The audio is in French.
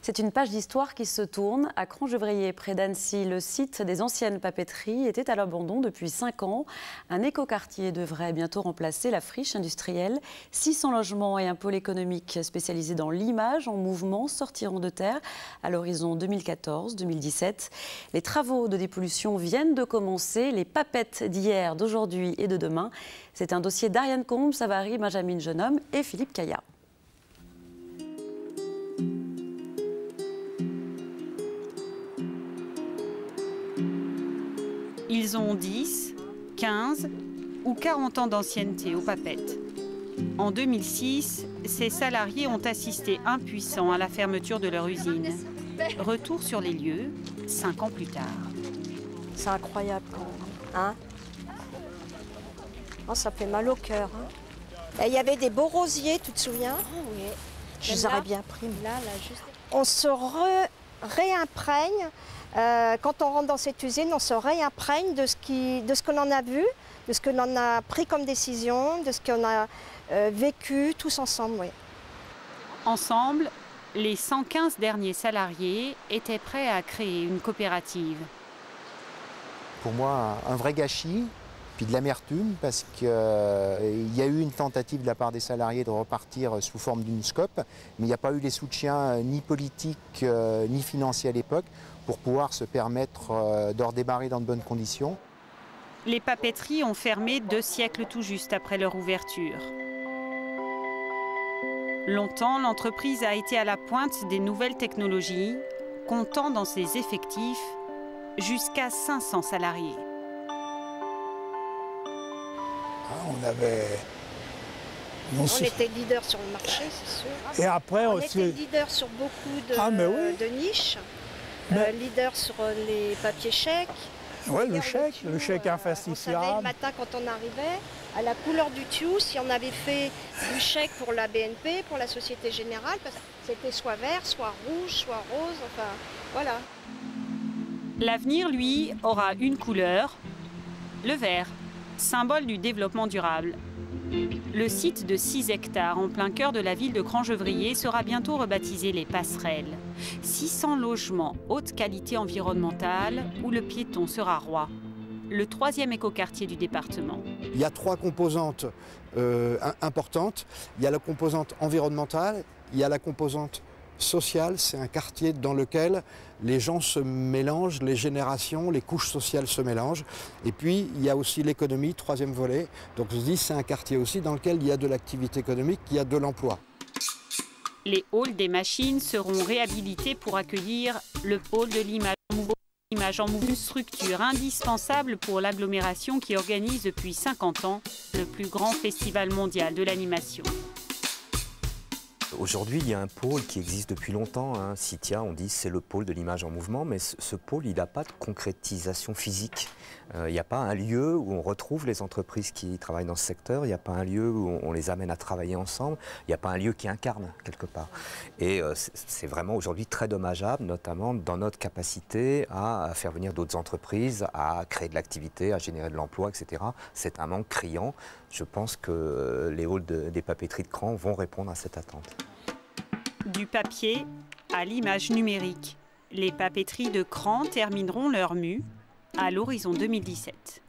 C'est une page d'histoire qui se tourne. À Cran-Gevrier, près d'Annecy, le site des anciennes papeteries était à l'abandon depuis 5 ans. Un écoquartier devrait bientôt remplacer la friche industrielle. 600 logements et un pôle économique spécialisé dans l'image en mouvement sortiront de terre à l'horizon 2014-2017. Les travaux de dépollution viennent de commencer. Les papettes d'hier, d'aujourd'hui et de demain. C'est un dossier d'Ariane Combe, Savary, Benjamin Jeunhomme et Philippe Caillat. Ils ont 10, 15 ou 40 ans d'ancienneté aux papettes. En 2006, ces salariés ont assisté impuissants à la fermeture de leur usine. Retour sur les lieux, 5 ans plus tard. C'est incroyable quand même. Hein, oh, ça fait mal au cœur. Hein. Il y avait des beaux rosiers, tu te souviens? Oui. Je les aurais bien pris. Là, juste... On se réimprègne. Quand on rentre dans cette usine, on se réimprègne de ce que l'on a vu, de ce que l'on a pris comme décision, de ce qu'on a vécu tous ensemble. Oui. Ensemble, les 115 derniers salariés étaient prêts à créer une coopérative. Pour moi, un vrai gâchis, puis de l'amertume, parce qu'il y a eu une tentative de la part des salariés de repartir sous forme d'une SCOP, mais il n'y a pas eu les soutiens ni politiques ni financiers à l'époque pour pouvoir se permettre de redémarrer dans de bonnes conditions. Les papeteries ont fermé 2 siècles tout juste après leur ouverture. Longtemps, l'entreprise a été à la pointe des nouvelles technologies, comptant dans ses effectifs jusqu'à 500 salariés. On était leader sur le marché, c'est sûr. Et après on aussi... était leader sur beaucoup de niches. Leader sur les papiers chèques. Oui, le chèque investissable. On savait le matin quand on arrivait, à la couleur du tuyau, si on avait fait du chèque pour la BNP, pour la Société Générale, parce que c'était soit vert, soit rouge, soit rose, enfin voilà. L'avenir, lui, aura une couleur, le vert, symbole du développement durable. Le site de 6 hectares en plein cœur de la ville de Cran-Gevrier sera bientôt rebaptisé les Passerelles. 600 logements haute qualité environnementale où le piéton sera roi. Le 3e écoquartier du département. Il y a 3 composantes importantes. Il y a la composante environnementale, il y a la composante sociale. C'est un quartier dans lequel les gens se mélangent, les générations, les couches sociales se mélangent. Et puis, il y a aussi l'économie, 3e volet. Donc, je dis, c'est un quartier aussi dans lequel il y a de l'activité économique, il y a de l'emploi. Les halls des machines seront réhabilités pour accueillir le pôle de l'image en mouvement. L'image en mouvement, une structure indispensable pour l'agglomération qui organise depuis 50 ans le plus grand festival mondial de l'animation. Aujourd'hui, il y a un pôle qui existe depuis longtemps. CITIA, on dit c'est le pôle de l'image en mouvement, mais ce pôle, il n'a pas de concrétisation physique. Il n'y a pas un lieu où on retrouve les entreprises qui travaillent dans ce secteur, il n'y a pas un lieu où on les amène à travailler ensemble, il n'y a pas un lieu qui incarne quelque part. Et c'est vraiment aujourd'hui très dommageable, notamment dans notre capacité à faire venir d'autres entreprises, à créer de l'activité, à générer de l'emploi, etc. C'est un manque criant. Je pense que les halls des papeteries de Cran vont répondre à cette attente. Du papier à l'image numérique, les papeteries de Cran termineront leur mue à l'horizon 2017.